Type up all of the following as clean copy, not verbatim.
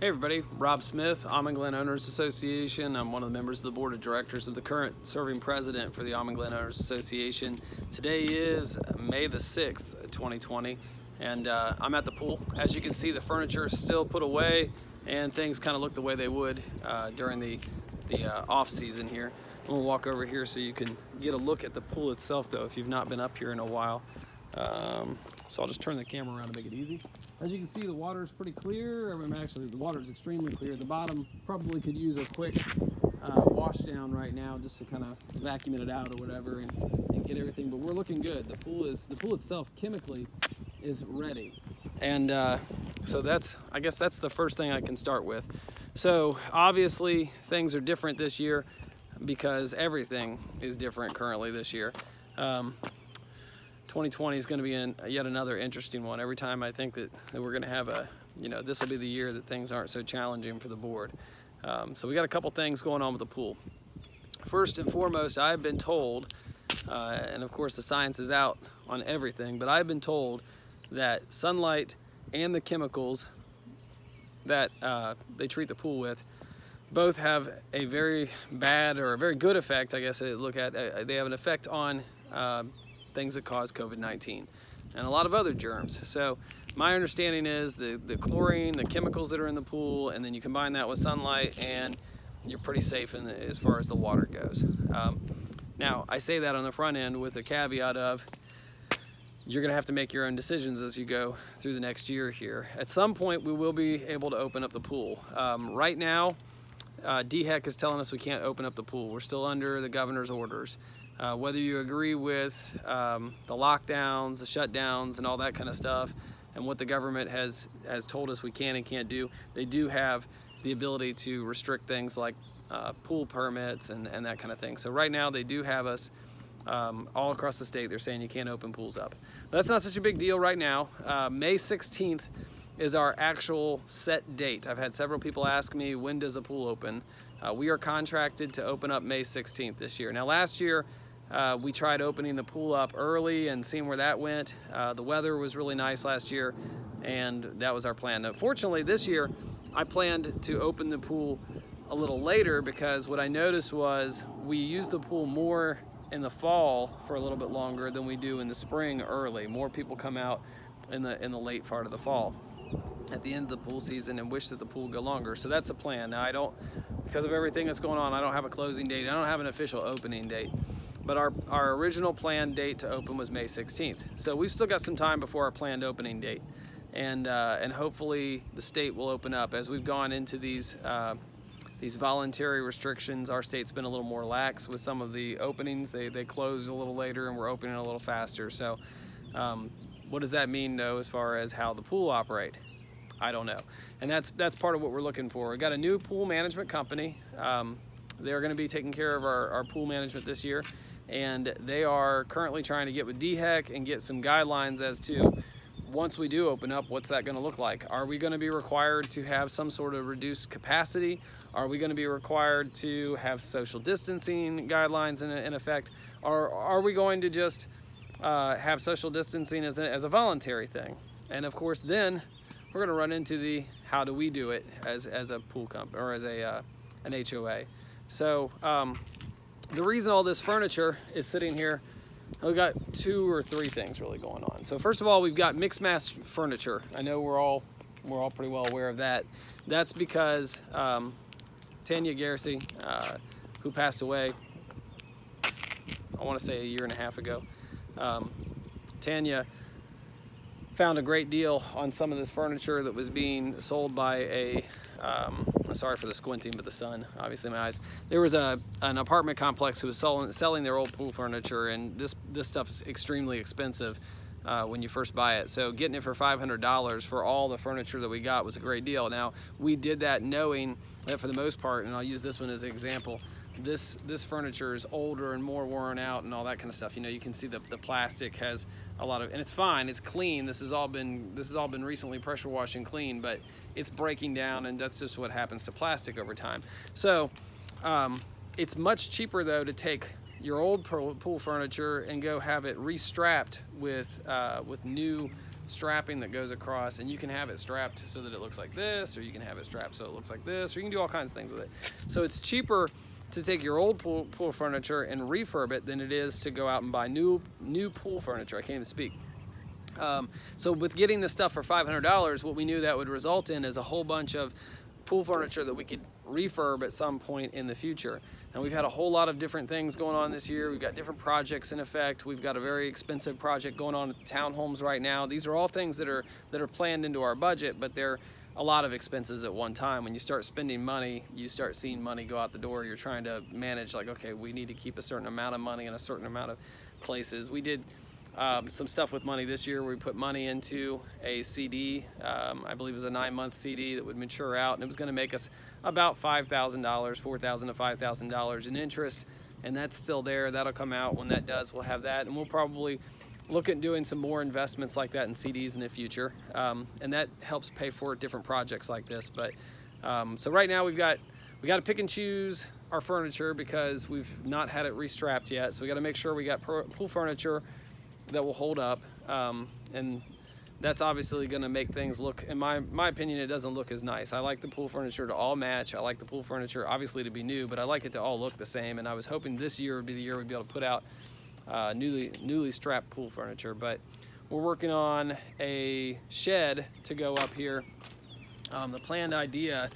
Hey everybody, Rob Smith, Almond Glen Owners Association. I'm one of the members of the board of directors of the current serving president for the Almond Glen Owners Association. Today is May the 6th, 2020, and I'm at the pool. As you can see, the furniture is still put away and things kind of look the way they would during the off season here. I'm gonna walk over here so you can get a look at the pool itself though, if you've not been up here in a while. So I'll just turn the camera around to make it easy. As you can see, the water is pretty clear. I mean, actually, the water is extremely clear. The bottom probably could use a quick wash down right now, just to kind of vacuum it out or whatever, and get everything. But we're looking good. The pool itself chemically is ready, and so I guess that's the first thing I can start with. So obviously, things are different this year because everything is different currently this year. 2020 is going to be yet another interesting one. Every time I think that we're going to have this will be the year that things aren't so challenging for the board. So we got a couple things going on with the pool. First and foremost, I've been told, and of course the science is out on everything, but I've been told that sunlight and the chemicals that they treat the pool with both have a very bad or a very good effect, I guess they have an effect on things that cause COVID-19 and a lot of other germs. So my understanding is the chlorine, the chemicals that are in the pool, and then you combine that with sunlight and you're pretty safe as far as the water goes. Now I say that on the front end with the caveat of you're gonna have to make your own decisions as you go through the next year here. At some point we will be able to open up the pool. Right now DHEC is telling us we can't open up the pool. We're still under the governor's orders. Whether you agree with the lockdowns, the shutdowns, and all that kind of stuff, and what the government has told us we can and can't do, they do have the ability to restrict things like pool permits and that kind of thing. So right now they do have us all across the state. They're saying you can't open pools up. But that's not such a big deal right now. May 16th is our actual set date. I've had several people ask me, when does a pool open? We are contracted to open up May 16th this year. Now last year, we tried opening the pool up early and seeing where that went. The weather was really nice last year, and that was our plan. Now, fortunately, this year, I planned to open the pool a little later because what I noticed was we use the pool more in the fall for a little bit longer than we do in the spring early. More people come out in the late part of the fall at the end of the pool season and wish that the pool would go longer. So that's a plan. Now, because of everything that's going on, I don't have a closing date. I don't have an official opening date. But our original planned date to open was May 16th. So we've still got some time before our planned opening date. And hopefully the state will open up. As we've gone into these voluntary restrictions, our state's been a little more lax with some of the openings. They close a little later and we're opening a little faster. So what does that mean though as far as how the pool operate? I don't know. And that's part of what we're looking for. We got a new pool management company. They're going to be taking care of our pool management this year. And they are currently trying to get with DHEC and get some guidelines as to, once we do open up, what's that going to look like? Are we going to be required to have some sort of reduced capacity? Are we going to be required to have social distancing guidelines in effect? Or are we going to just have social distancing as a voluntary thing? And of course, then we're going to run into the how do we do it as a pool company or as an HOA. So the reason all this furniture is sitting here, we've got 2 or 3 things really going on. So first of all, we've got mixed mass furniture. I know we're all pretty well aware of that. That's because Tanya Garrissey, who passed away, I want to say a year and a half ago, Tanya found a great deal on some of this furniture that was being sold by a sorry for the squinting, but the sun, obviously my eyes. There was an apartment complex who was selling their old pool furniture, and this stuff is extremely expensive when you first buy it. So getting it for $500 for all the furniture that we got was a great deal. Now, we did that knowing that for the most part, and I'll use this one as an example, this furniture is older and more worn out and all that kind of stuff. You know, you can see the plastic has a lot of, and it's fine, it's clean. This has all been recently pressure washed and cleaned, but it's breaking down, and that's just what happens to plastic over time. So it's much cheaper though to take your old pool furniture and go have it restrapped with new strapping that goes across, and you can have it strapped so that it looks like this, or you can have it strapped so it looks like this, or you can do all kinds of things with it. So it's cheaper to take your old pool furniture and refurb it than it is to go out and buy new pool furniture. I can't even speak. So with getting this stuff for $500, what we knew that would result in is a whole bunch of pool furniture that we could refurb at some point in the future. And we've had a whole lot of different things going on this year. We've got different projects in effect. We've got a very expensive project going on at the townhomes right now. These are all things that are planned into our budget, but they're a lot of expenses at one time. When you start spending money, you start seeing money go out the door. You're trying to manage, like, okay, we need to keep a certain amount of money in a certain amount of places. We did some stuff with money this year where we put money into a CD. I believe it was a 9-month CD that would mature out, and it was going to make us about $5,000, $4,000 to $5,000 in interest, and that's still there. That'll come out. When that does, we'll have that, and we'll probably look at doing some more investments like that in CDs in the future, and that helps pay for different projects like this. But so right now we got to pick and choose our furniture because we've not had it restrapped yet. So we got to make sure we got pool furniture that will hold up, and that's obviously going to make things look, in my opinion, it doesn't look as nice. I like the pool furniture to all match. I like the pool furniture obviously to be new, but I like it to all look the same. And I was hoping this year would be the year we'd be able to put out newly strapped pool furniture. But we're working on a shed to go up here. The planned idea,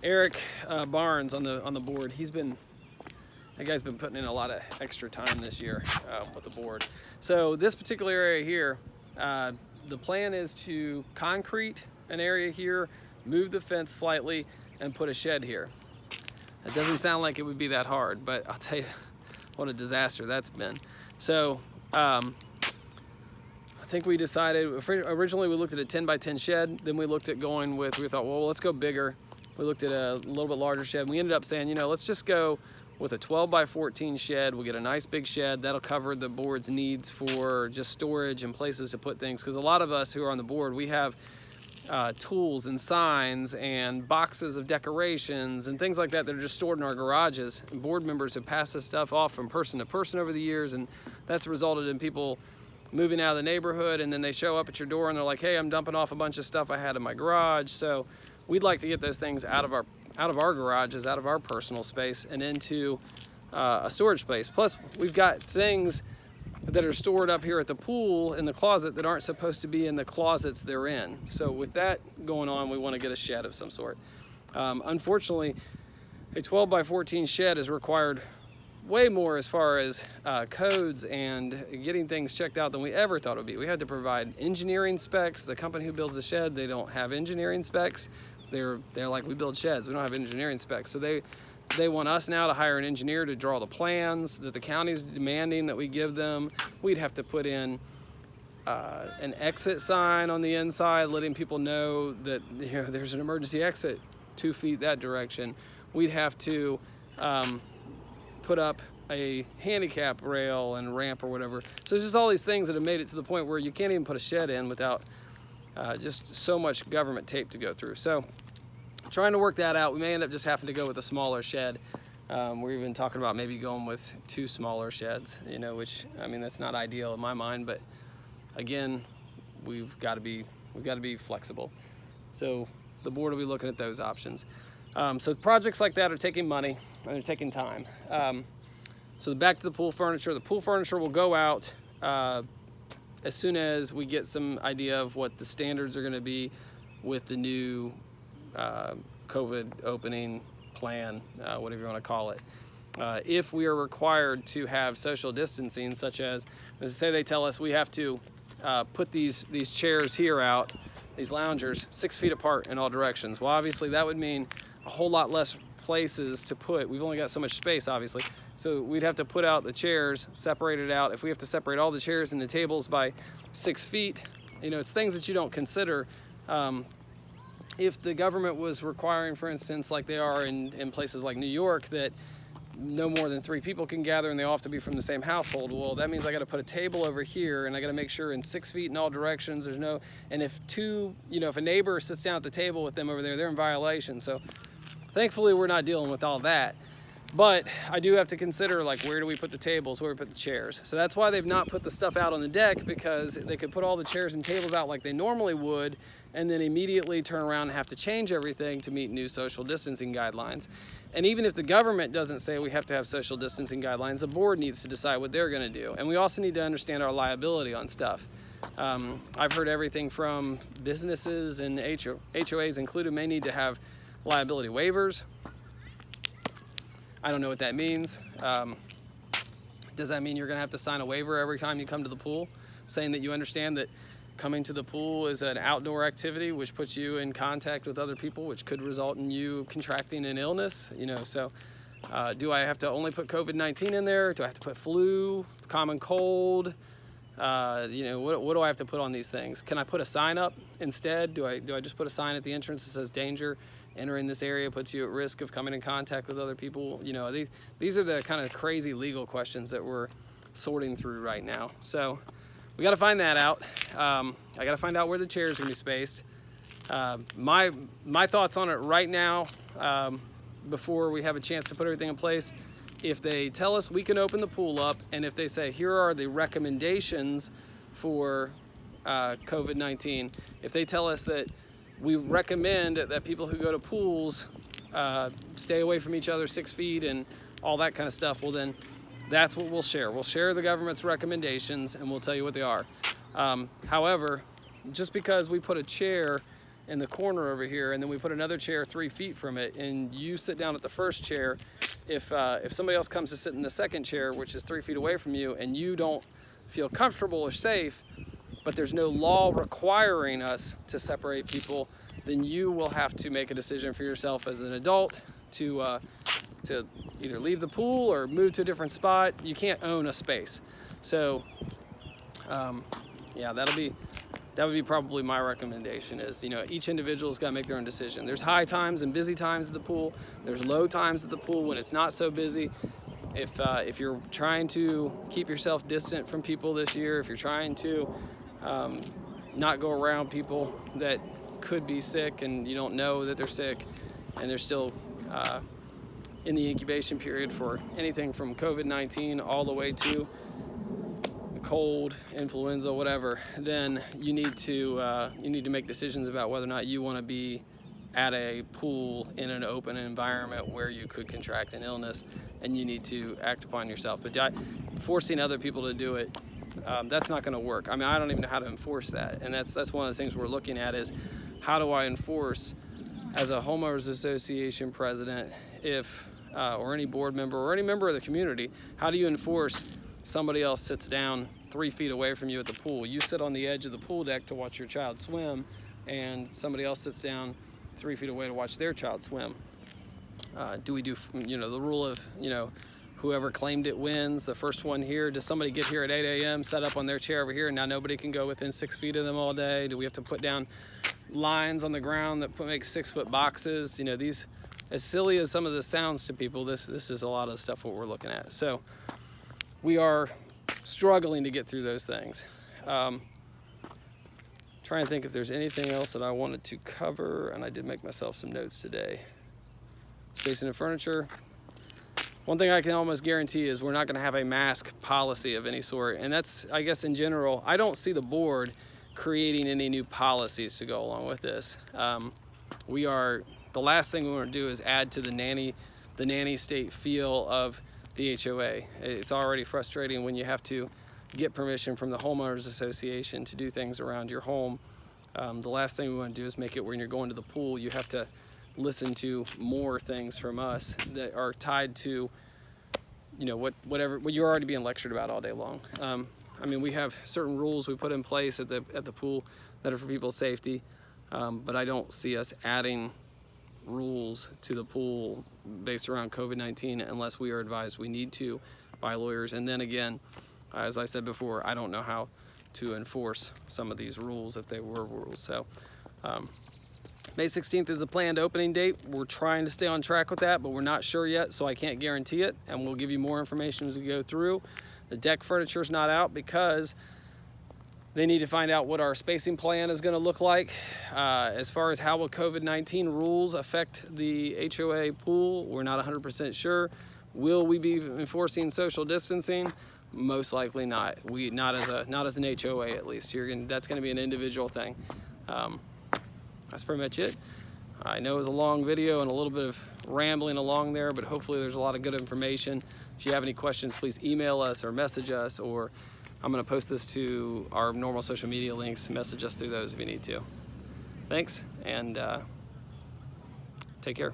Eric Barnes on the board, that guy's been putting in a lot of extra time this year with the board. So this particular area here, the plan is to concrete an area here, move the fence slightly, and put a shed here. It doesn't sound like it would be that hard, but I'll tell you what a disaster that's been. So I think we decided, originally we looked at a 10 by 10 shed, then we looked at going with, we thought, well, let's go bigger. We looked at a little bit larger shed. We ended up saying, you know, let's just go with a 12 by 14 shed. We'll get a nice big shed. That'll cover the board's needs for just storage and places to put things. Because a lot of us who are on the board, we have tools and signs and boxes of decorations and things like that that are just stored in our garages. And board members have passed this stuff off from person to person over the years, and that's resulted in people moving out of the neighborhood, and then they show up at your door and they're like, hey, I'm dumping off a bunch of stuff I had in my garage. So we'd like to get those things out of our garages, out of our personal space, and into a storage space. Plus, we've got things that are stored up here at the pool in the closet that aren't supposed to be in the closets they're in. So with that going on, we want to get a shed of some sort. Unfortunately, a 12 by 14 shed is required way more as far as codes and getting things checked out than we ever thought it would be. We had to provide engineering specs. The company who builds the shed, they don't have engineering specs. They're like, we build sheds, we don't have engineering specs. So they want us now to hire an engineer to draw the plans that the county's demanding that we give them. We'd have to put in an exit sign on the inside, letting people know that, you know, there's an emergency exit 2 feet that direction. We'd have to put up a handicap rail and ramp or whatever. So there's just all these things that have made it to the point where you can't even put a shed in without just so much government tape to go through. So trying to work that out. We may end up just having to go with a smaller shed. We're even talking about maybe going with 2 smaller sheds, you know, which, I mean, that's not ideal in my mind, but again, we've got to be flexible. So the board will be looking at those options. So projects like that are taking money and they're taking time. So back to the pool furniture. The pool furniture will go out as soon as we get some idea of what the standards are going to be with the new COVID opening plan, whatever you want to call it. If we are required to have social distancing, such as say they tell us we have to put these chairs here out, these loungers, 6 feet apart in all directions. Well, obviously that would mean a whole lot less places to put. We've only got so much space, obviously. So we'd have to put out the chairs, separate it out. If we have to separate all the chairs and the tables by 6 feet, you know, it's things that you don't consider. If the government was requiring, for instance, like they are in places like New York, that no more than 3 people can gather and they all have to be from the same household, well, that means I got to put a table over here and I got to make sure in 6 feet in all directions there's no, and if if a neighbor sits down at the table with them over there, they're in violation. So thankfully we're not dealing with all that. But I do have to consider, like, where do we put the tables, where do we put the chairs? So that's why they've not put the stuff out on the deck, because they could put all the chairs and tables out like they normally would, and then immediately turn around and have to change everything to meet new social distancing guidelines. And even if the government doesn't say we have to have social distancing guidelines, the board needs to decide what they're going to do. And we also need to understand our liability on stuff. I've heard everything from businesses and HOAs included may need to have liability waivers. I don't know what that means. Does that mean you're going to have to sign a waiver every time you come to the pool, saying that you understand that coming to the pool is an outdoor activity which puts you in contact with other people, which could result in you contracting an illness? So do I have to only put COVID-19 in there? Do I have to put flu, common cold? What do I have to put on these things? Can I put a sign up instead? Do I just put a sign at the entrance that says danger? Entering this area puts you at risk of coming in contact with other people. These are the kind of crazy legal questions that we're sorting through right now. So we got to find that out. I got to find out where the chairs are going to be spaced. My thoughts on it right now, before we have a chance to put everything in place, if they tell us we can open the pool up, and if they say here are the recommendations for COVID-19, if they tell us that we recommend that people who go to pools stay away from each other 6 feet and all that kind of stuff, well then that's what we'll share. We'll share the government's recommendations and we'll tell you what they are. However, just because we put a chair in the corner over here and then we put another chair 3 feet from it and you sit down at the first chair, if somebody else comes to sit in the second chair, which is 3 feet away from you, and you don't feel comfortable or safe, but there's no law requiring us to separate people, then you will have to make a decision for yourself as an adult to either leave the pool or move to a different spot. You can't own a space. So yeah, that would be probably my recommendation is, each individual's got to make their own decision. There's high times and busy times at the pool. There's low times at the pool when it's not so busy. If you're trying to keep yourself distant from people this year, if you're trying to not go around people that could be sick and you don't know that they're sick and they're still in the incubation period for anything from COVID-19 all the way to cold, influenza, whatever, then you need to make decisions about whether or not you want to be at a pool in an open environment where you could contract an illness, and you need to act upon yourself. But forcing other people to do it, that's not going to work. I mean, I don't even know how to enforce that, and that's one of the things we're looking at is how do I enforce as a homeowners association president, or any board member or any member of the community, how do you enforce somebody else sits down 3 feet away from you at the pool? You sit on the edge of the pool deck to watch your child swim, and somebody else sits down 3 feet away to watch their child swim. Do we do, the rule of, whoever claimed it wins, the first one here? Does somebody get here at 8 a.m., set up on their chair over here, and now nobody can go within 6 feet of them all day? Do we have to put down lines on the ground that make 6-foot boxes? These, as silly as some of this sounds to people, this is a lot of the stuff what we're looking at. So we are struggling to get through those things. Trying to think if there's anything else that I wanted to cover, and I did make myself some notes today. Spacing and furniture. One thing I can almost guarantee is we're not going to have a mask policy of any sort, and that's, I guess, in general, I don't see the board creating any new policies to go along with this. The last thing we want to do is add to the nanny state feel of the HOA. It's already frustrating when you have to get permission from the homeowners association to do things around your home. The last thing we want to do is make it when you're going to the pool, you have to listen to more things from us that are tied to, what you're already being lectured about all day long. We have certain rules we put in place at the pool that are for people's safety, but I don't see us adding rules to the pool based around COVID-19 unless we are advised we need to by lawyers. And then again, as I said before, I don't know how to enforce some of these rules if they were rules. So May 16th is the planned opening date. We're trying to stay on track with that, but we're not sure yet, so I can't guarantee it, and we'll give you more information as we go through. The deck furniture is not out because they need to find out what our spacing plan is going to look like. As far as how will COVID-19 rules affect the HOA pool, we're not 100% sure. Will we be enforcing social distancing? Most likely not. Not as an HOA, at least. That's going to be an individual thing. That's pretty much it. I know it was a long video and a little bit of rambling along there, but hopefully there's a lot of good information. If you have any questions, please email us or message us, or I'm going to post this to our normal social media links. Message us through those if you need to. Thanks, and take care.